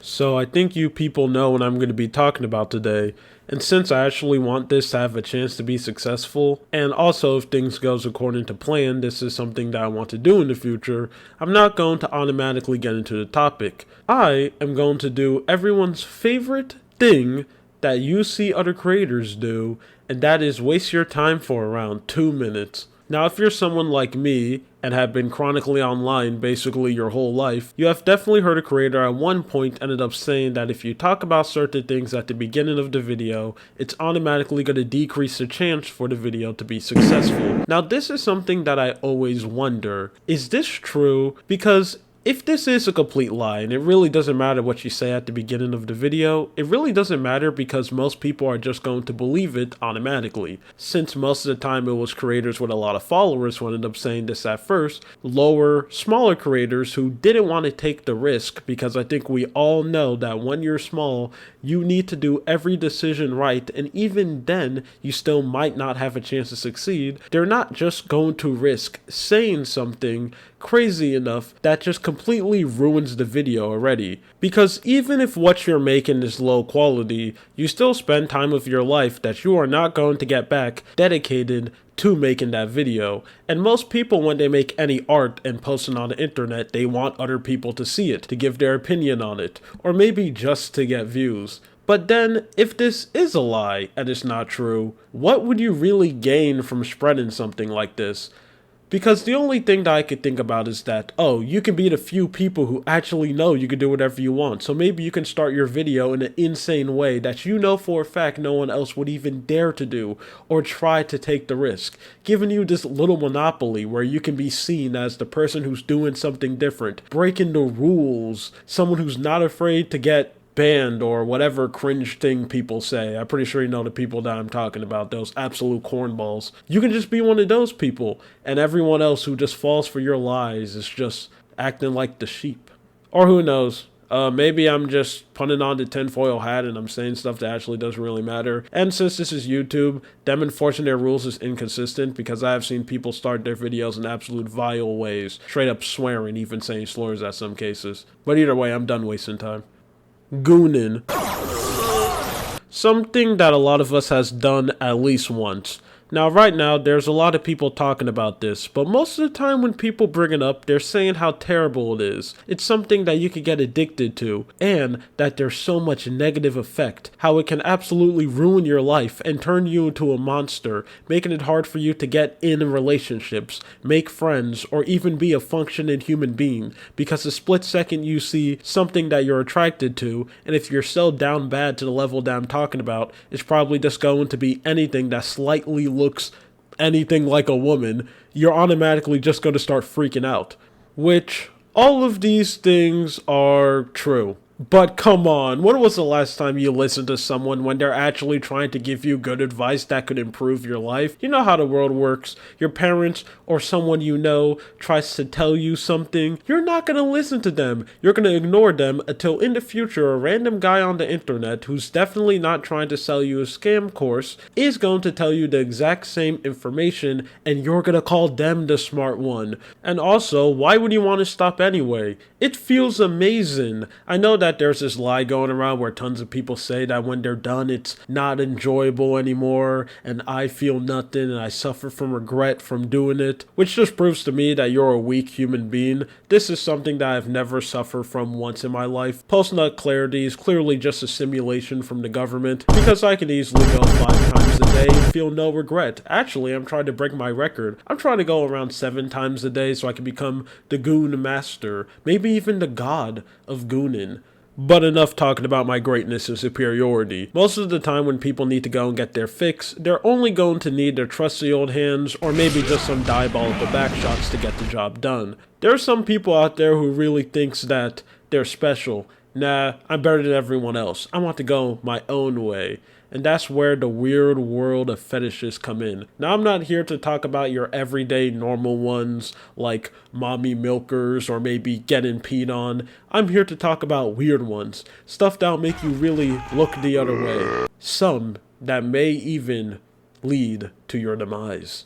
So I think you people know what I'm going to be talking about today. And since I actually want this to have a chance to be successful, and also if things goes according to plan, this is something that I want to do in the future, I'm not going to automatically get into the topic. I am going to do everyone's favorite thing that you see other creators do, and that is waste your time for around 2 minutes. Now, if you're someone like me and have been chronically online basically your whole life, you have definitely heard a creator at one point ended up saying that if you talk about certain things at the beginning of the video, it's automatically going to decrease the chance for the video to be successful. Now, this is something that I always wonder. Is this true? Because if this is a complete lie, and it really doesn't matter what you say at the beginning of the video, it really doesn't matter because most people are just going to believe it automatically. Since most of the time it was creators with a lot of followers who ended up saying this at first, lower, smaller creators who didn't want to take the risk, because I think we all know that when you're small, you need to do every decision right, and even then, you still might not have a chance to succeed. They're not just going to risk saying something crazy enough that just completely ruins the video already. Because even if what you're making is low quality, you still spend time of your life that you are not going to get back dedicated to making that video. And most people, when they make any art and post it on the internet, they want other people to see it, to give their opinion on it, or maybe just to get views. But then, if this is a lie and it's not true, what would you really gain from spreading something like this? Because the only thing that I could think about is that, oh, you can be the few people who actually know you can do whatever you want. So maybe you can start your video in an insane way that you know for a fact no one else would even dare to do or try to take the risk, giving you this little monopoly where you can be seen as the person who's doing something different, breaking the rules, someone who's not afraid to get banned or whatever cringe thing people say. I'm pretty sure you know the people that I'm talking about, those absolute cornballs. You can just be one of those people, and everyone else who just falls for your lies is just acting like the sheep. Or who knows? Maybe I'm just putting on the tinfoil hat and I'm saying stuff that actually doesn't really matter. And since this is YouTube, them enforcing their rules is inconsistent because I have seen people start their videos in absolute vile ways, straight up swearing, even saying slurs at some cases. But either way, I'm done wasting time. Goonin. Something that a lot of us has done at least once. Now, right now, there's a lot of people talking about this, but most of the time when people bring it up, they're saying how terrible it is. It's something that you can get addicted to, and that there's so much negative effect, how it can absolutely ruin your life and turn you into a monster, making it hard for you to get in relationships, make friends, or even be a functioning human being, because the split second you see something that you're attracted to, and if you're so down bad to the level that I'm talking about, it's probably just going to be anything that slightly looks anything like a woman, you're automatically just going to start freaking out. Which, all of these things are true. But come on, when was the last time you listened to someone when they're actually trying to give you good advice that could improve your life? You know how the world works. Your parents or someone you know tries to tell you something, you're not going to listen to them. You're going to ignore them until in the future a random guy on the internet who's definitely not trying to sell you a scam course is going to tell you the exact same information and you're going to call them the smart one. And also, why would you want to stop anyway? It feels amazing. I know that there's this lie going around where tons of people say that when they're done it's not enjoyable anymore and I feel nothing and I suffer from regret from doing it, which just proves to me that you're a weak human being. This is something that I've never suffered from once in my life. Post-nut clarity is clearly just a simulation from the government because I can easily go 5 times a day and feel no regret. Actually, I'm trying to break my record. I'm trying to go around 7 times a day so I can become the goon master, maybe even the god of goonin. But enough talking about my greatness and superiority. Most of the time when people need to go and get their fix, they're only going to need their trusty old hands or maybe just some diabolical backshots to get the job done. There are some people out there who really thinks that they're special. Nah, I'm better than everyone else. I want to go my own way. And that's where the weird world of fetishes come in. Now, I'm not here to talk about your everyday normal ones like mommy milkers or maybe getting peed on. I'm here to talk about weird ones. Stuff that'll make you really look the other way. Some that may even lead to your demise.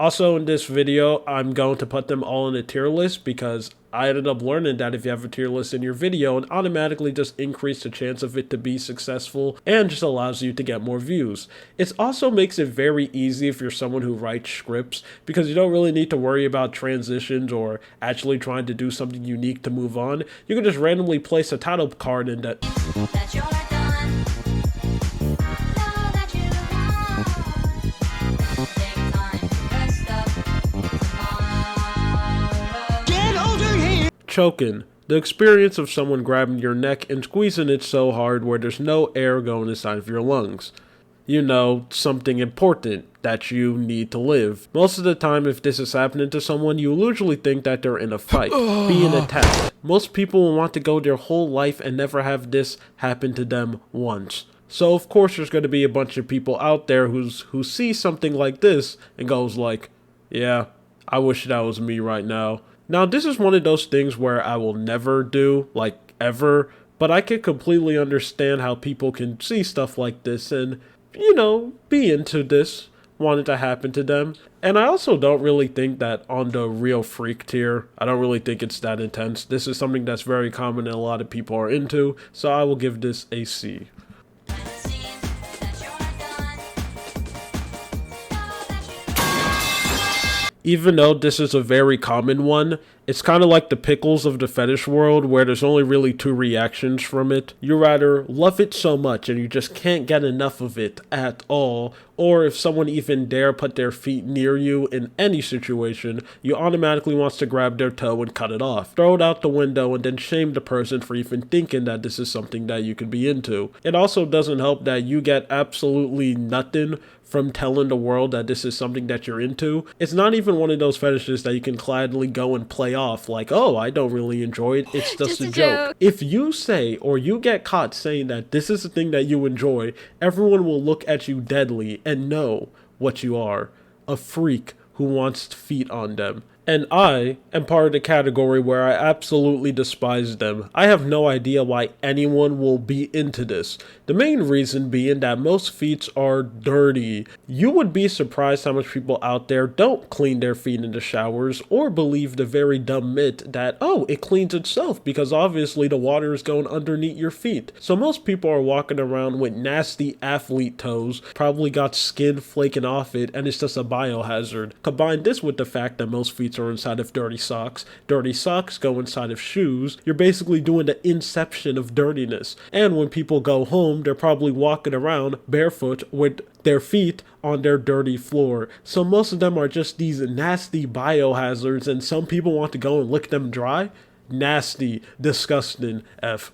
Also in this video, I'm going to put them all in a tier list because I ended up learning that if you have a tier list in your video, it automatically just increases the chance of it to be successful and just allows you to get more views. It also makes it very easy if you're someone who writes scripts because you don't really need to worry about transitions or actually trying to do something unique to move on. You can just randomly place a title card in that. Choking. The experience of someone grabbing your neck and squeezing it so hard where there's no air going inside of your lungs. You know, something important that you need to live. Most of the time, if this is happening to someone, you usually think that they're in a fight, being attacked. Most people will want to go their whole life and never have this happen to them once. So of course there's going to be a bunch of people out there who see something like this and goes like, yeah, I wish that was me right now. Now, this is one of those things where I will never do, like, ever, but I can completely understand how people can see stuff like this and, you know, be into this, want it to happen to them. And I also don't really think that on the real freak tier, I don't really think it's that intense. This is something that's very common and a lot of people are into, so I will give this a C. Even though this is a very common one, it's kind of like the pickles of the fetish world where there's only really two reactions from it. You either love it so much and you just can't get enough of it at all, or if someone even dare put their feet near you in any situation, you automatically wants to grab their toe and cut it off, throw it out the window, and then shame the person for even thinking that this is something that you could be into. It also doesn't help that you get absolutely nothing from telling the world that this is something that you're into. It's not even one of those fetishes that you can gladly go and play off like, oh, I don't really enjoy it, it's just a joke. If you say, or you get caught saying that this is the thing that you enjoy, everyone will look at you deadly and know what you are, a freak who wants feet on them. And I am part of the category where I absolutely despise them. I have no idea why anyone will be into this. The main reason being that most feet are dirty. You would be surprised how much people out there don't clean their feet in the showers or believe the very dumb myth that, oh, it cleans itself because obviously the water is going underneath your feet. So most people are walking around with nasty athlete toes, probably got skin flaking off it, and it's just a biohazard. Combine this with the fact that most feet are inside of dirty socks. Dirty socks go inside of shoes. You're basically doing the inception of dirtiness. And when people go home, they're probably walking around barefoot with their feet on their dirty floor. So most of them are just these nasty biohazards, and some people want to go and lick them dry. Nasty, disgusting F.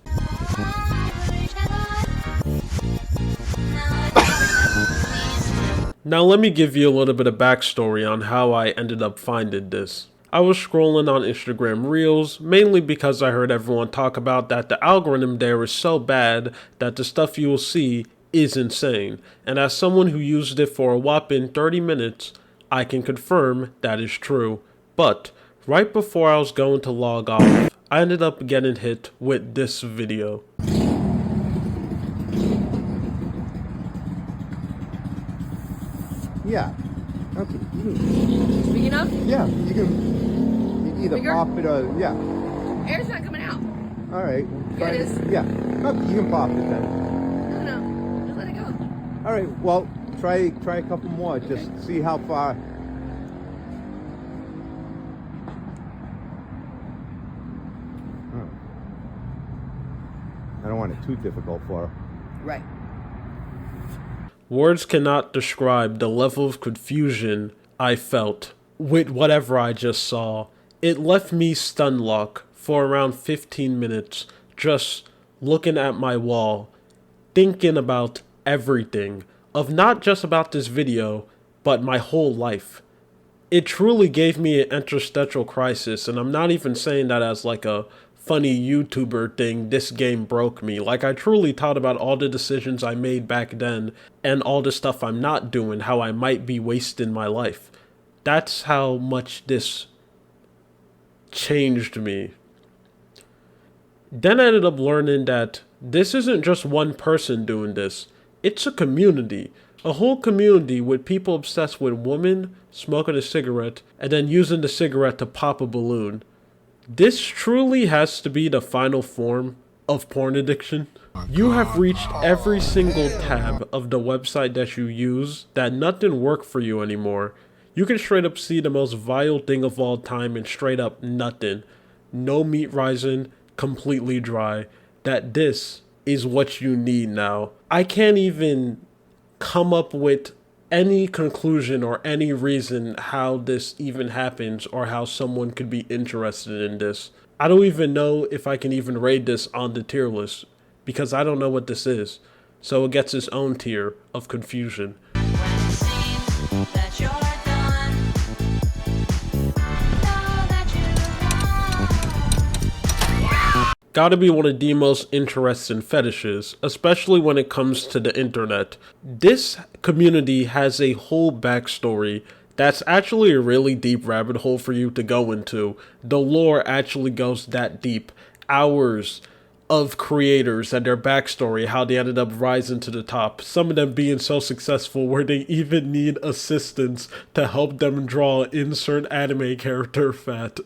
Now let me give you a little bit of backstory on how I ended up finding this. I was scrolling on Instagram Reels, mainly because I heard everyone talk about that the algorithm there is so bad that the stuff you will see is insane. And as someone who used it for a whopping 30 minutes, I can confirm that is true. But right before I was going to log off, I ended up getting hit with this video. Yeah. Okay. You can, Speaking of, yeah, you can either Bigger? pop it or yeah. air's not coming out. All right. Yeah, it is. Yeah. Okay, you can pop it then. No, just let it go. All right. Well, try a couple more. Just see how far. Oh. I don't want it too difficult for her. Right. Words cannot describe the level of confusion I felt with whatever I just saw. It left me stun lock for around 15 minutes, just looking at my wall, thinking about everything, of not just about this video, but my whole life. It truly gave me an existential crisis, and I'm not even saying that as like a funny YouTuber thing, this game broke me. Like, I truly thought about all the decisions I made back then and all the stuff I'm not doing, how I might be wasting my life. That's how much this changed me. Then I ended up learning that this isn't just one person doing this. It's a community. A whole community with people obsessed with women, smoking a cigarette, and then using the cigarette to pop a balloon. This truly has to be the final form of porn addiction. You have reached every single tab of the website that you use that nothing worked for you anymore. You can straight up see the most vile thing of all time and straight up nothing. No meat rising, completely dry. That this is what you need now. I can't even come up with any conclusion or any reason how this even happens or how someone could be interested in this. I don't even know if I can even rate this on the tier list because I don't know what this is. So it gets its own tier of confusion. When it seems that you're done, know that you won. Gotta be one of the most interesting fetishes, especially when it comes to the internet. This community has a whole backstory that's actually a really deep rabbit hole for you to go into. The lore actually goes that deep. Hours of creators and their backstory, how they ended up rising to the top. Some of them being so successful where they even need assistance to help them draw insert anime character fat.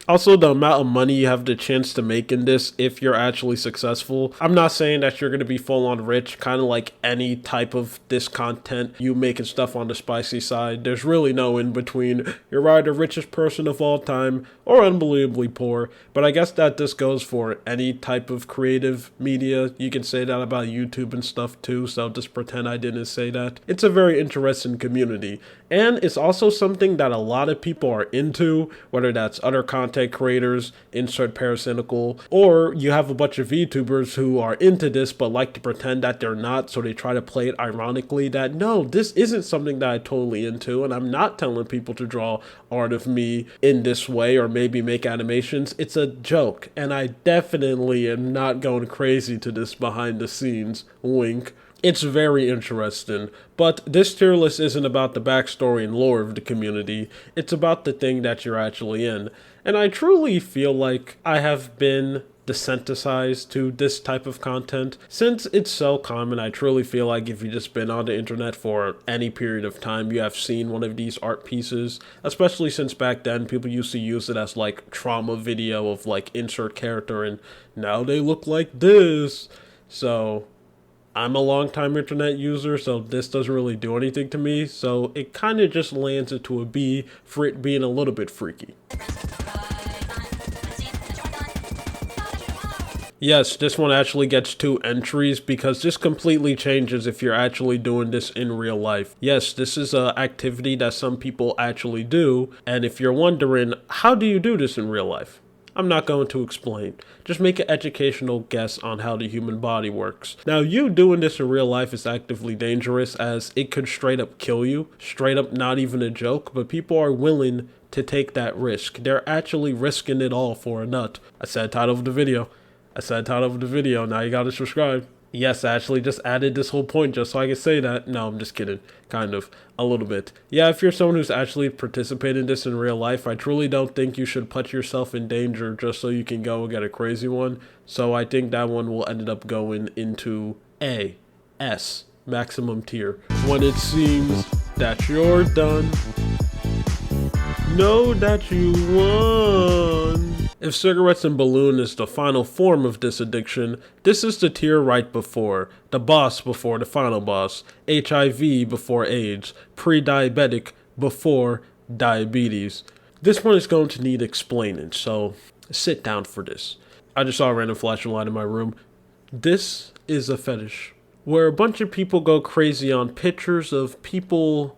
Also, the amount of money you have the chance to make in this if you're actually successful. I'm not saying that you're going to be full on rich, kind of like any type of this content. You making stuff on the spicy side. There's really no in between. You're either the richest person of all time or unbelievably poor. But I guess that this goes for any type of creative media. You can say that about YouTube and stuff too, so just pretend I didn't say that. It's a very interesting community. And it's also something that a lot of people are into, whether that's other content creators, insert parasitical, or you have a bunch of VTubers who are into this but like to pretend that they're not, so they try to play it ironically that no, this isn't something that I'm totally into, and I'm not telling people to draw art of me in this way or maybe make animations. It's a joke, and I definitely am not going crazy to this behind the scenes, wink. It's very interesting, but this tier list isn't about the backstory and lore of the community, it's about the thing that you're actually in. And I truly feel like I have been desensitized to this type of content. Since it's so common, I truly feel like if you've just been on the internet for any period of time, you have seen one of these art pieces, especially since back then people used to use it as like trauma video of like insert character and now they look like this. So I'm a long-time internet user, so this doesn't really do anything to me, so it kind of just lands into a B for it being a little bit freaky. Yes, this one actually gets 2 entries because this completely changes if you're actually doing this in real life. Yes, this is an activity that some people actually do, and if you're wondering, how do you do this in real life? I'm not going to explain. Just make an educational guess on how the human body works. Now, you doing this in real life is actively dangerous as it could straight up kill you. Straight up, not even a joke, but people are willing to take that risk. They're actually risking it all for a nut. I said title of the video. Now you gotta subscribe. Yes, I actually just added this whole point just so I can say that. No, I'm just kidding. Kind of. A little bit. Yeah, if you're someone who's actually participating in this in real life, I truly don't think you should put yourself in danger just so you can go and get a crazy one. So I think that one will end up going into A, S, maximum tier. When it seems that you're done, know that you won. If cigarettes and balloon is the final form of this addiction, this is the tier right before. The boss before the final boss. HIV before AIDS. Pre-diabetic before diabetes. This one is going to need explaining, so sit down for this. I just saw a random flashing light in my room. This is a fetish where a bunch of people go crazy on pictures of people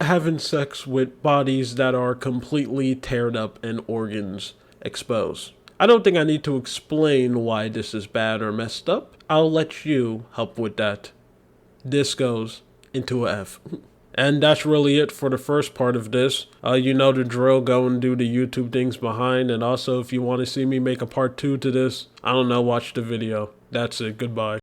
having sex with bodies that are completely teared up and organs exposed. I don't think I need to explain why this is bad or messed up. I'll let you help with that. This goes into a F. And that's really it for the first part of this. You know the drill, go and do the YouTube things behind. And also if you want to see me make a part 2 to this, I don't know, watch the video. That's it, goodbye.